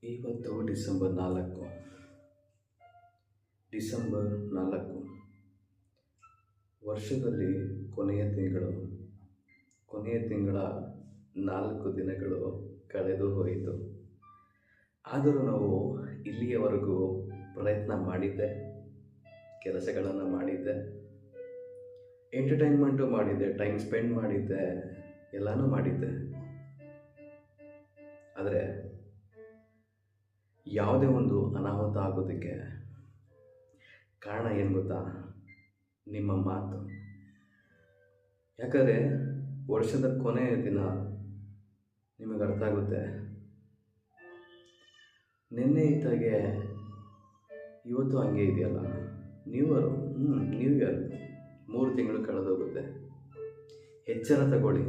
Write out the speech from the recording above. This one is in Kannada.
ಇವತ್ತು ಡಿಸೆಂಬರ್ 4 ವರ್ಷದಲ್ಲಿ ಕೊನೆಯ ತಿಂಗಳ 4 ದಿನಗಳು ಕಳೆದು ಹೋಯಿತು. ಆದರೂ ನಾವು ಇಲ್ಲಿಯವರೆಗೂ ಪ್ರಯತ್ನ ಮಾಡಿದ್ದೆ, ಕೆಲಸಗಳನ್ನು ಮಾಡಿದ್ದೆ, ಎಂಟರ್ಟೈನ್ಮೆಂಟು ಮಾಡಿದ್ದೆ, ಟೈಮ್ ಸ್ಪೆಂಡ್ ಮಾಡಿದ್ದೆ, ಎಲ್ಲನೂ ಮಾಡಿದ್ದೆ. ಆದರೆ ಯಾವುದೇ ಒಂದು ಅನಾಹುತ ಆಗೋದಕ್ಕೆ ಕಾರಣ ಏನು ಗೊತ್ತಾ? ನಿಮ್ಮ ಮಾತು. ಯಾಕಂದರೆ ವರ್ಷದ ಕೊನೆಯ ದಿನ ನಿಮಗೆ ಅರ್ಥ ಆಗುತ್ತೆ, ನಿನ್ನೆ ಇದ್ದಾಗೆ ಇವತ್ತು ಹಂಗೆ ಇದೆಯಲ್ಲ. ನ್ಯೂ ಇಯರ್ 3 ತಿಂಗಳು ಕಳೆದೋಗುತ್ತೆ. ಎಚ್ಚರ ತಗೊಳ್ಳಿ.